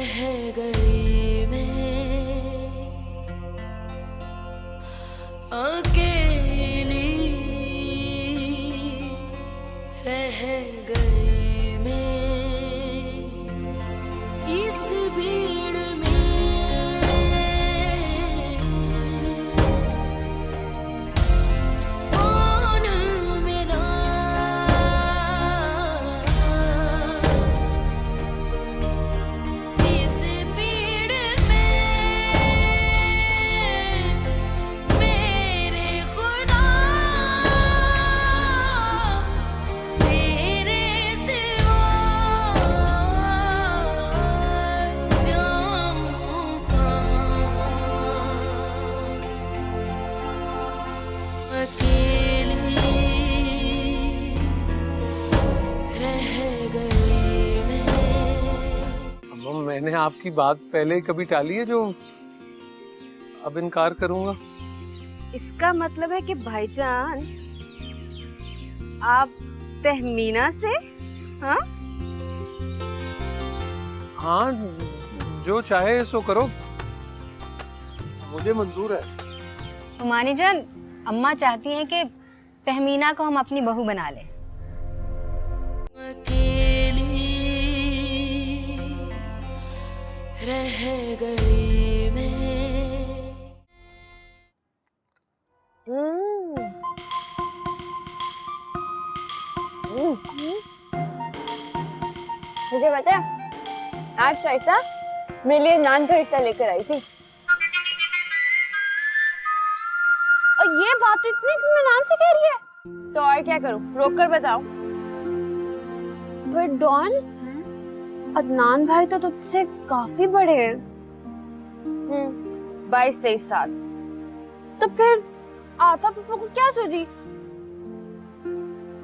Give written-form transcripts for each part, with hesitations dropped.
रह गई मैं अकेली, रह गई मैं इस भीड़ में, कौन मेरा इस भीड़ में, मेरे खुदा तेरे सिवा जाऊं कहाँ, अकेली रह गई मैं। अब मैंने आपकी बात पहले ही कभी टाली है जो अब इनकार करूंगा? इसका मतलब है कि भाईजान आप तहमीना से? हाँ हाँ, जो चाहे सो करो, मुझे मंजूर है। हुमानी जान, अम्मा चाहती हैं कि तहमीना को हम अपनी बहू बना लें। अकेली रह गई मैं। मुझे पता है आज शाइस्ता मेरे लिए नान का रिश्ता लेकर आई थी, और ये बात तो इतनी मैं नान से कह रही है, तो और क्या करूं, रोक कर बताऊं? पर डॉन, अदनान भाई तो तुझसे काफी बड़े हैं। 22-23 साल। तो फिर आफा पप्पा को क्या सूझी?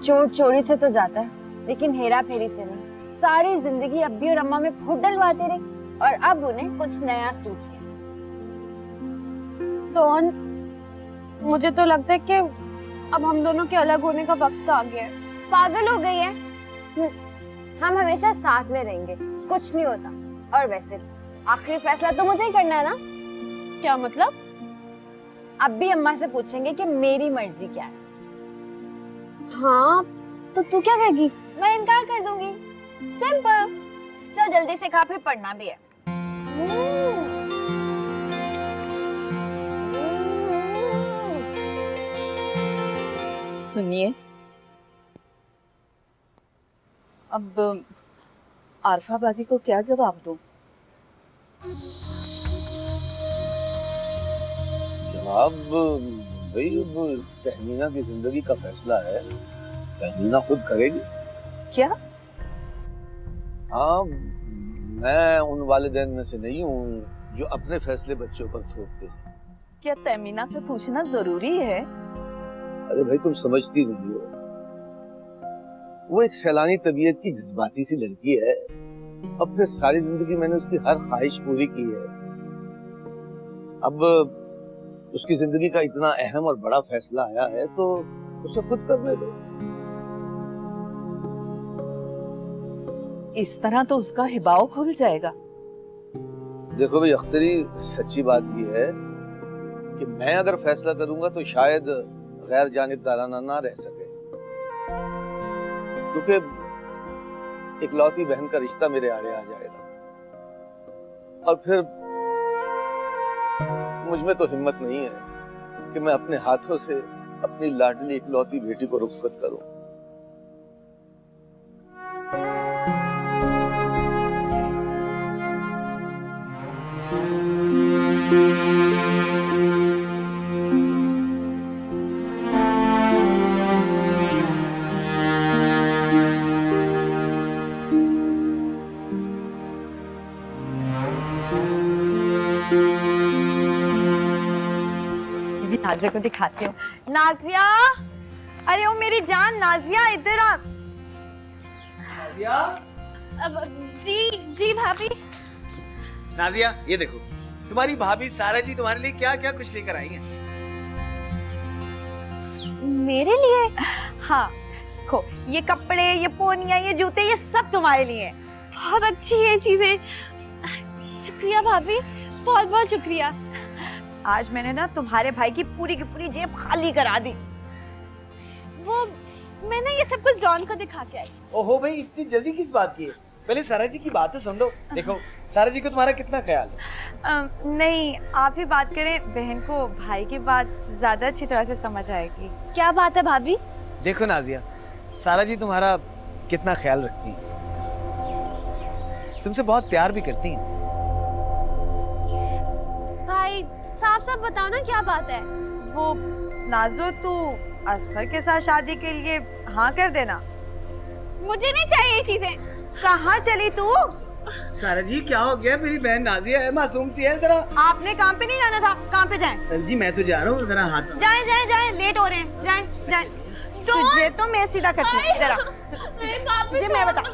चोर चोरी से तो जाता है, लेकिन हेरा फेरी से नहीं। सारी जिंदगी अब्बी और अम्मा में फूट डलवाते रहे, और अब उन्हें कुछ नया सूझ गया। डॉन, मुझे तो लगता है कि अब हम दोनों के अलग होने का वक्त आ गया है। पागल हो गई है? हम हमेशा साथ में रहेंगे, कुछ नहीं होता। और वैसे आखिरी फैसला तो मुझे ही करना है ना? क्या मतलब? अब भी अम्मा से पूछेंगे कि मेरी मर्जी क्या है। हाँ, तो तू क्या कहेगी? मैं इनकार कर दूंगी, सिंपल। चल जल्दी से खा, फिर पढ़ना भी है। सुनिए, अब आरफा बाजी को क्या जवाब दूं? जवाब भाई, अब तहमीना की जिंदगी का फैसला है, तहमीना खुद करेगी। क्या? हाँ, मैं उन वालिदैन में से नहीं हूँ जो अपने फैसले बच्चों पर थोपते हैं। क्या तहमीना से पूछना जरूरी है? अरे भाई, तुम समझती नहीं हो, वो एक सैलानी तबीयत की जज्बाती सी लड़की है। अब फिर सारी जिंदगी मैंने उसकी हर ख्वाहिश पूरी की है, अब उसकी जिंदगी का इतना अहम और बड़ा फैसला आया है तो उसे खुद करने दो। इस तरह तो उसका हिबाव खुल जाएगा। देखो भाई अख्तरी, सच्ची बात यह है कि मैं अगर फैसला करूंगा तो शायद गैर जानिबदाराना ना रह सके, क्योंकि इकलौती बहन का रिश्ता मेरे आड़े आ जाएगा, और फिर मुझ में तो हिम्मत नहीं है कि मैं अपने हाथों से अपनी लाडली इकलौती बेटी को रुखसत करूं। नाजिया को दिखाती हूँ। नाजिया, अरे ओ मेरी जान नाजिया, इधर आ। नाजिया? जी जी भाभी। नाजिया, ये देखो तुम्हारी भाभी सारा जी तुम्हारे लिए क्या क्या कुछ लेकर आई हैं। मेरे लिए? हाँ, खो ये कपड़े, ये पोनिया, ये जूते, ये सब तुम्हारे लिए। बहुत अच्छी है चीजें। शुक्रिया भाभी, बहुत बहुत शुक्रिया। आज मैंने ना तुम्हारे भाई की पूरी जेब खाली करा दी। वो मैंने ये सब कुछ डॉन को दिखा के आई। ओहो भाई, इतनी जल्दी किस बात की है? पहले सारा जी की बात तो सुन लो। देखो सारा जी को तुम्हारा कितना ख्याल है। नहीं, आप ही बात करें, बहन को भाई की बात ज्यादा अच्छी तरह से समझ आएगी। क्या बात है भाभी? देखो नाजिया, सारा जी तुम्हारा कितना ख्याल रखती है, तुमसे बहुत प्यार भी करती हैं। भाई साफ साफ बताओ ना क्या बात है। वो नाजो, तू असगर के साथ शादी के लिए हाँ कर देना। मुझे नहीं चाहिए ये चीजें। कहाँ चली तू? सारा जी क्या हो गया? मेरी बहन नाजिया है, मासूम सी है जरा। आपने काम पे नहीं जाना था, काम पे जाएं। जी मैं तो जा रहा हूँ, जरा हाथ। जाएं, लेट हो रहे हैं, जाएं। तुझे तो मैं सीधा करती हूँ, इधर आ। तुझे मैं बताऊँ।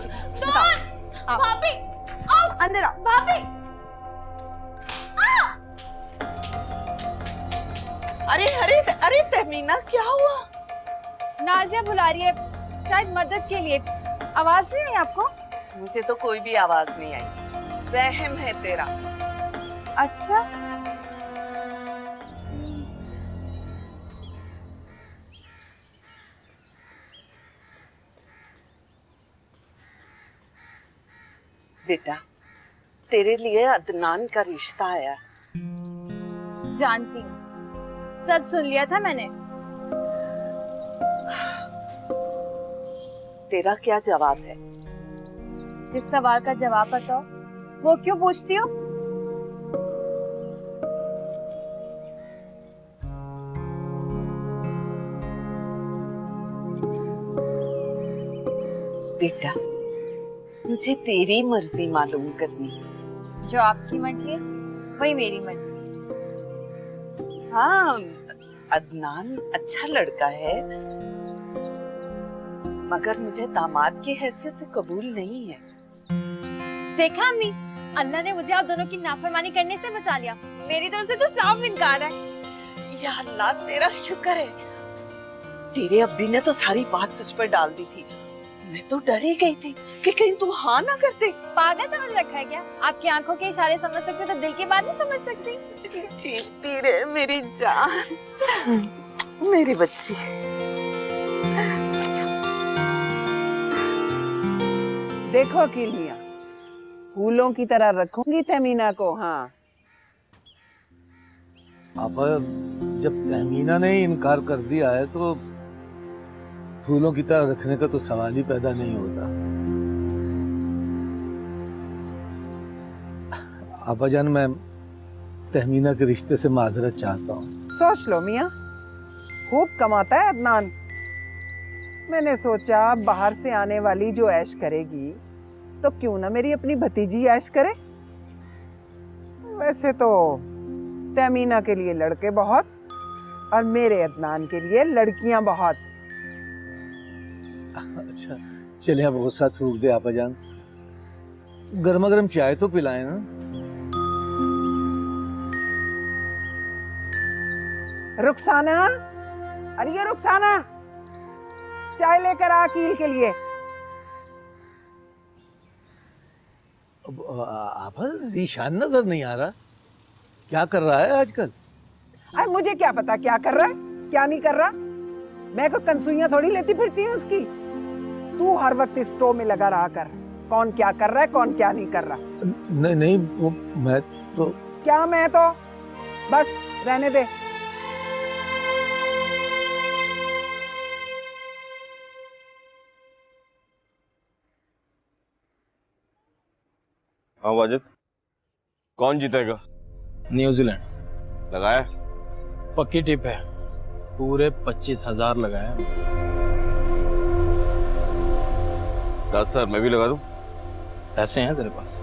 भाभी अंदर आ। भाभी अरे तहमीना, क्या हुआ? नाजिया बुला रही है, शायद मदद के लिए। आवाज नहीं आई आपको? मुझे तो कोई भी आवाज नहीं आई। रहम है तेरा। अच्छा, बेटा, तेरे लिए अदनान का रिश्ता आया। जानती हूँ, सच सुन लिया था मैंने। तेरा क्या जवाब है? जिस सवाल का जवाब बताओ, वो क्यों पूछती हो? बेटा, मुझे तेरी मर्जी मालूम करनी है। जो आपकी मर्जी है वही मेरी मर्जी। हाँ, अदनान अच्छा लड़का है, मगर मुझे दामाद की हैसियत से कबूल नहीं है। देखा अम्मी, अल्लाह ने मुझे आप दोनों की नाफरमानी करने से बचा लिया। मेरी तरफ से तो साफ इनकार है। या अल्लाह, तेरा शुक्र है। तेरे अब्बी ने तो सारी बात तुझ पर डाल दी थी। मैं तो डर ही गई थी कि कहीं तू हाँ ना कर दे। पागल समझ रखा है क्या? आपकी आंखों के इशारे समझ सकते तो दिल की बात नहीं समझ सकती? जीती रहे मेरी जान, मेरी बच्ची। देखो अकीलिया, फूलों की तरह रखूंगी तहमीना को। हाँ, अब जब तहमीना ने इनकार कर दिया है तो फूलों की तरह रखने का तो सवाल ही पैदा नहीं होता। आपाजान, मैं तहमीना के रिश्ते से माजरत चाहता हूँ। सोच लो मियाँ, खूब कमाता है अदनान। मैंने सोचा बाहर से आने वाली जो ऐश करेगी तो क्यों ना मेरी अपनी भतीजी ऐश करे। वैसे तो तहमीना के लिए लड़के बहुत और मेरे अदनान के लिए लड़कियां बहुत। अच्छा चलिए, अब गुस्सा थूक दे आपाजान, गर्मा गर्म चाय तो पिलाए ना। रुखसाना, अरे ये रुखसाना, चाय लेकर आ अकील के लिए। आपा ज़ीशान नजर नहीं आ रहा, क्या कर रहा है आजकल? अरे मुझे क्या पता क्या कर रहा है क्या नहीं कर रहा। मैं को कंसुइयां थोड़ी लेती फिरती हूँ उसकी। तू हर वक्त इस स्टोव में लगा रहा कर, कौन क्या कर रहा है कौन क्या नहीं कर रहा। नहीं नहीं, वो मैं तो क्या मैं तो, बस रहने दे। हाँ वाजिद, कौन जीतेगा? न्यूजीलैंड। लगाया? पक्की टिप है, पूरे 25,000 लगाया। 10 सर, मैं भी लगा दूं? पैसे हैं तेरे पास?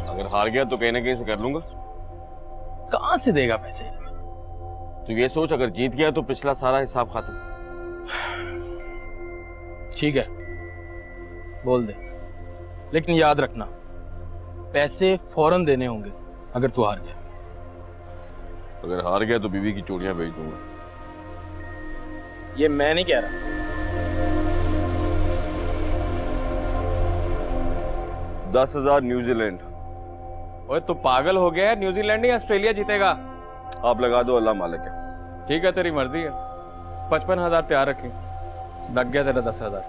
अगर हार गया तो कहीं ना कहीं से कर लूंगा। कहाँ से देगा पैसे? तो ये सोच, अगर जीत गया तो पिछला सारा हिसाब खत्म। ठीक है, बोल दे, लेकिन याद रखना पैसे फौरन देने होंगे अगर तू हार गया। अगर हार गया तो बीवी की चूड़ियां बेच दूंगा। ये मैं नहीं कह रहा, 10,000 न्यूजीलैंड। ओए तो पागल हो गया है? न्यूजीलैंड नहीं ऑस्ट्रेलिया जीतेगा। आप लगा दो, अल्लाह मालिक है। ठीक है, तेरी मर्जी है। 55,000 तैयार रखें। लग गया तेरा 10,000।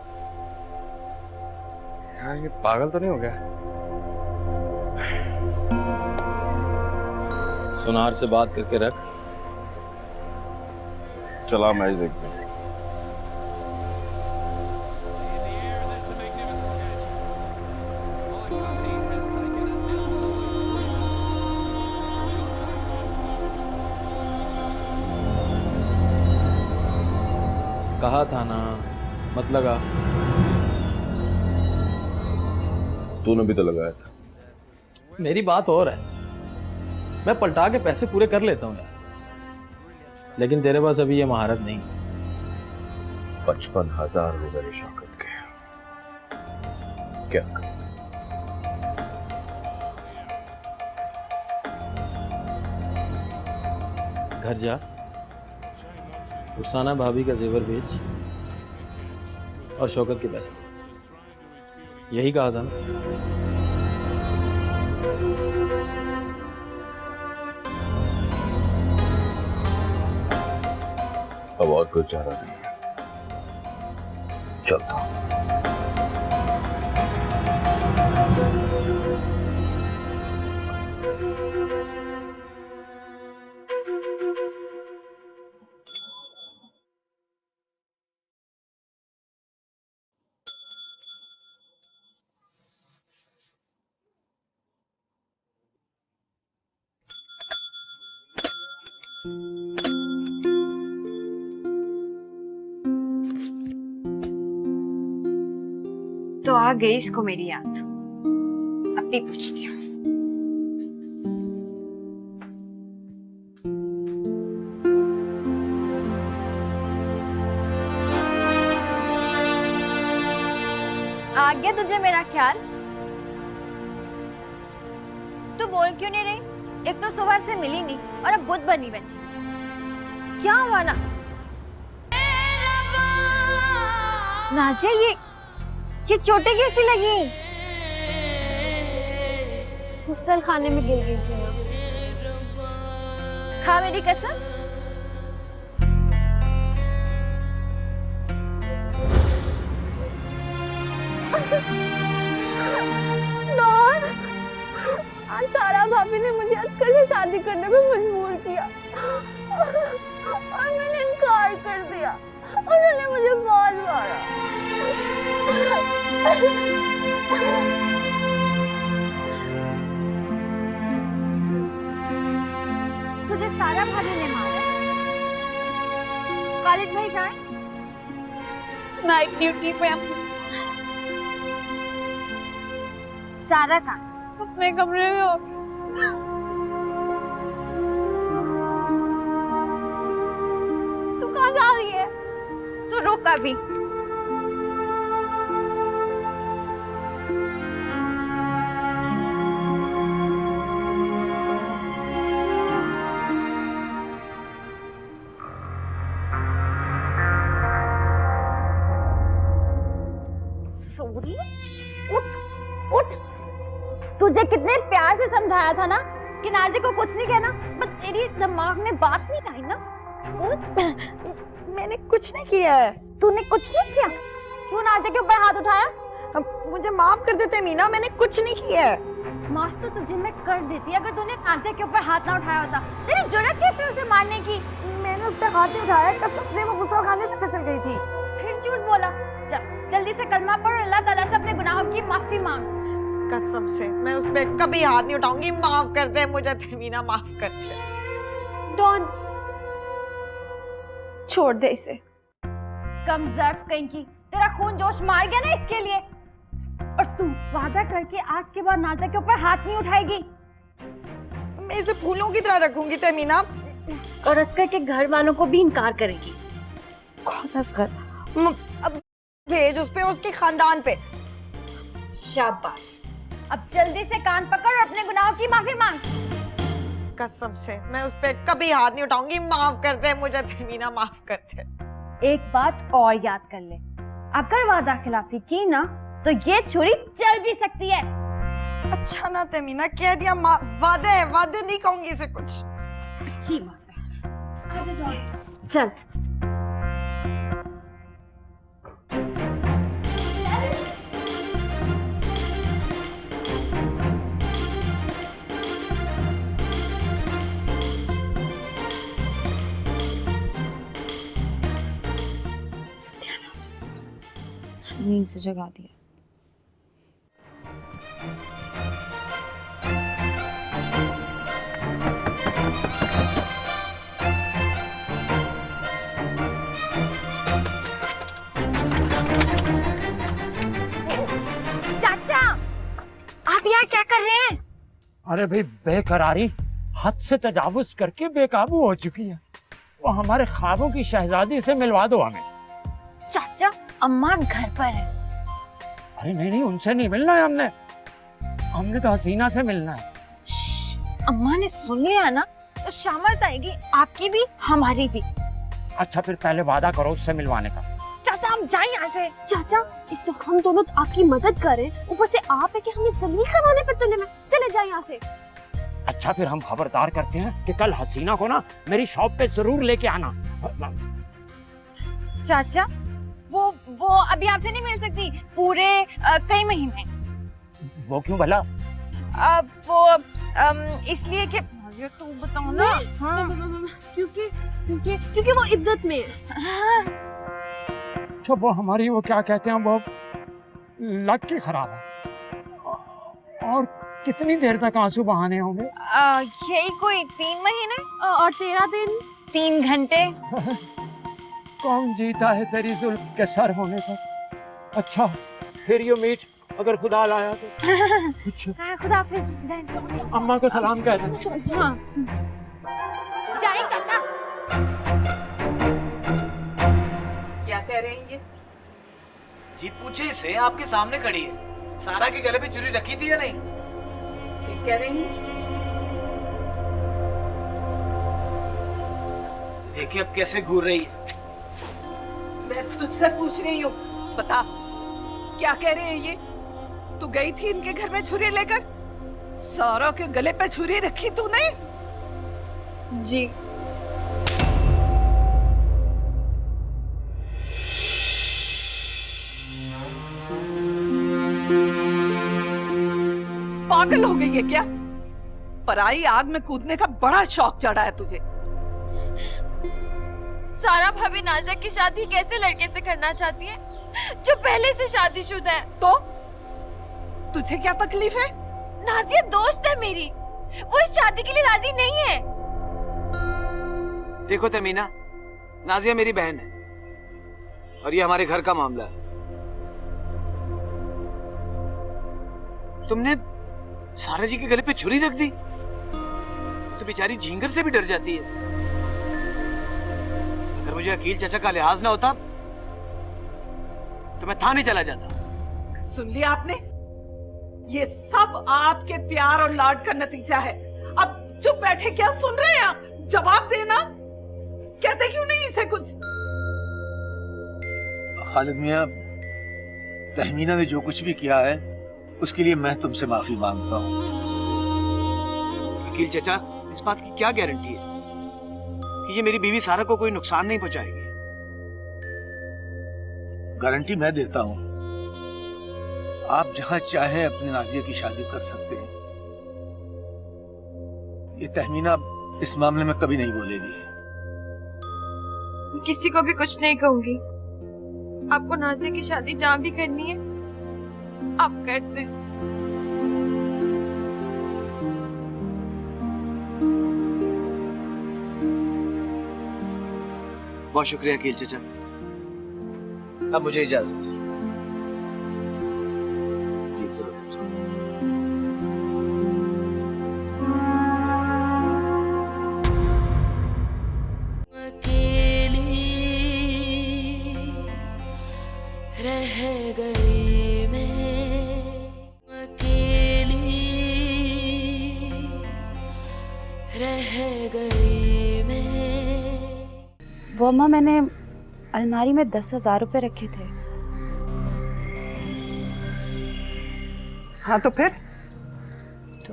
यार ये पागल तो नहीं हो गया? सुनार से बात करके रख। चला मैच देखते हैं। कहा था ना, मत लगा। तूने भी तो लगाया था। मेरी बात और है, मैं पलटा के पैसे पूरे कर लेता हूँ यार, लेकिन तेरे पास अभी ये महारत नहीं। 55,000 हो गए शौकत के, क्या कर? घर जा, रुखसाना भाभी का जेवर बेच और शौकत के पैसे। यही कहा था ना? अब और कोई चारा नहीं है, चलता हूं। तो आ गई इसको मेरी याद। अब भी पूछती हूँ। आ गया तुझे मेरा ख्याल? तू बोल क्यों नहीं रही? एक तो सुबह से मिली नहीं और अब बुद्ध बनी बैठी। क्या हुआ ना? नाज़िया, ये चोटें कैसी लगी? गुस्सल खाने में गिर गई थी ना। खा मेरी कसम। सारा भाभी ने मुझे अक्कल से शादी करने में मजबूर किया और मैंने इनकार कर दिया। उन्होंने मुझे बहुत मारा। तुझे सारा भाभी ने मारा? खालिद भाई कहाँ है? नाइट ड्यूटी पे। सारा कहाँ? अपने कमरे में होगी। तू कहाँ जा रही है? तू रुक अभी। सोरी, उठ उठ। तुझे कितने प्यार से समझाया था ना कि नाज़िया को कुछ नहीं कहना, पर तेरी दिमाग में बात नहीं आई ना। मैंने कुछ नहीं किया है। तूने कुछ नहीं किया? क्यों नाज़िया के ऊपर हाथ उठाया? मुझे माफ कर देते मीना, मैंने कुछ नहीं किया है। माफ तो तुझे मैं कर देती अगर तूने नाज़िया के ऊपर हाथ ना उठाया होता। तेरी जुर्रत कैसे उसे मारने की? मैंने उस पर हाथ नहीं उठाया, कसम से वो गुस्सा खाने से फिसल गई थी। फिर झूठ बोला। जल्दी से कलमा पढ़ और अल्लाह ताला से अपने गुनाहों की माफी मांग। कसम से मैं उस पर कभी हाथ नहीं उठाऊंगी। माफ कर दे मुझे मीना, माफ कर दे। डॉन, छोड़ दे इसे। कम ज़र्फ कहीं की, तेरा खून जोश मार गया ना इसके लिए। और तू वादा करके आज के बाद नाज़िया के ऊपर हाथ नहीं उठाएगी। मैं इसे फूलों की तरह रखूंगी तमीना। और असगर के घर वालों को भी इनकार करेगी। कौन असगर? अब भेज उस पे, उसके खानदान पे। शाबाश। अब जल्दी से कान पकड़ और अपने गुनाहों की माफी मांग। कसम से मैं उस पे कभी हाथ नहीं उठाऊंगी। माफ कर दे मुझे मीना, माफ कर दे। एक बात और याद कर ले, अगर वादा खिलाफी की ना तो ये छुरी चल भी सकती है। अच्छा ना तमीना, कह दिया वादे है, वादे नहीं कहूंगी इसे कुछ। अच्छी बात है। चल नींद से जगा दिया। चाचा, आप यहाँ क्या कर रहे हैं? अरे भाई, बेकरारी हद से तजावुज करके बेकाबू हो चुकी है। वो हमारे ख्वाबों की शहजादी से मिलवा दो हमें। चाचा, अम्मा घर पर है। अरे नहीं नहीं, उनसे नहीं मिलना है हमने तो हसीना से मिलना है। अम्मा ने सुन लिया ना तो शामत आएगी, आपकी भी हमारी भी। अच्छा फिर पहले वादा करो उससे मिलवाने का। चाचा हम जाएं यहाँ से। चाचा, एक तो हम दोनों आपकी मदद करें, ऊपर से आप है कि हमें जलील करवाने पर तुले में। चले जाए यहाँ से। अच्छा फिर हम खबरदार करते हैं कि कल हसीना को ना मेरी शॉप पे जरूर लेके आना। चाचा, वो अभी आपसे नहीं मिल सकती पूरे कई महीने। वो क्यों भला? वो इसलिए कि तू बताओ ना। हाँ। क्योंकि वो इद्दत में है। अच्छा वो हमारी वो क्या कहते हैं, वो लक की खराब है। और कितनी देर तक आंसू बहाने होंगे? यही कोई 3 महीने और 13 दिन 3 घंटे। कौन जीता है तेरी जुल्फ के सर होने तक? अच्छा फिर यू मीट, अगर खुदा लाया तो। हाँ, खुदा हाफिज। अम्मा को सलाम कह दे। हाँ। जाए चाचा। क्या कह रहे हैं ये? जी पूछे इससे, आपके सामने खड़ी है। सारा के गले पे चुरी रखी थी या नहीं? ठीक कह रही हैं। देखिए अब कैसे घूर रही है। मैं तुझसे पूछ रही हूँ, बता क्या कह रहे हैं ये? तू गई थी इनके घर में छुरी लेकर? सारा के गले पे छुरी रखी तूने? जी। पागल हो गई है क्या? पराई आग में कूदने का बड़ा शौक चढ़ा है तुझे। सारा भाभी नाज़िया की शादी कैसे लड़के से करना चाहती है जो पहले से शादीशुदा है? तो तुझे क्या तकलीफ है? नाज़िया दोस्त है मेरी, वो इस शादी के लिए राजी नहीं है। देखो तमीना, नाज़िया मेरी बहन है और ये हमारे घर का मामला है। तुमने सारा जी के गले पे छुरी रख दी? तो बेचारी झींगर से भी डर जाती है। अगर मुझे अकील चाचा का लिहाज ना होता तो मैं थाने चला जाता। सुन लिया आपने? ये सब आपके प्यार और लाड का नतीजा है। अब चुप बैठे क्या सुन रहे हैं आप? जवाब देना। कहते क्यों नहीं इसे कुछ? खालिद मियां, तहमीना ने जो कुछ भी किया है उसके लिए मैं तुमसे माफी मांगता हूँ। वकील चाचा, इस बात की क्या गारंटी है कि ये मेरी बीवी सारा को कोई नुकसान नहीं पहुंचाएगी? गारंटी मैं देता हूँ। आप जहां चाहें अपनी नाज़िया की शादी कर सकते हैं। ये तहमीना इस मामले में कभी नहीं बोलेगी। मैं किसी को भी कुछ नहीं कहूंगी। आपको नाज़िया की शादी जहाँ भी करनी है आप कर दें। बहुत शुक्रिया अकील चाचा। अब मुझे इजाजत दीजिए। जी जरूर। अकेली रह गई मैं, अकेली रह गई मैं। वो अम्मा, मैंने अलमारी में 10,000 रुपए रखे थे। हाँ तो फिर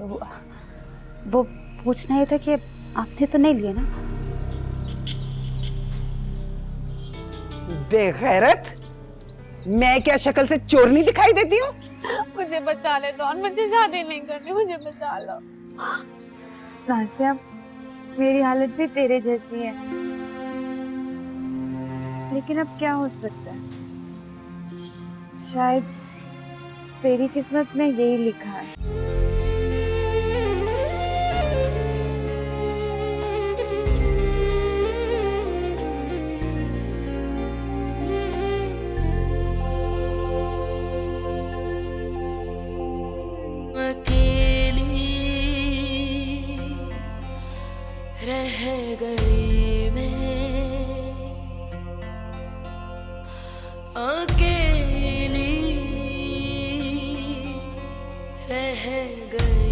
वो पूछना ये था कि आपने तो नहीं लिए ना? बेगैरत, मैं क्या शक्ल से चोरनी दिखाई देती हूँ? मुझे बचा ले डॉन, मुझे शादी नहीं करनी, मुझे बचा लो। नासिया, मेरी हालत भी तेरे जैसी है, लेकिन अब क्या हो सकता है? शायद तेरी किस्मत में यही लिखा है। रह गई मैं अकेली रह गई।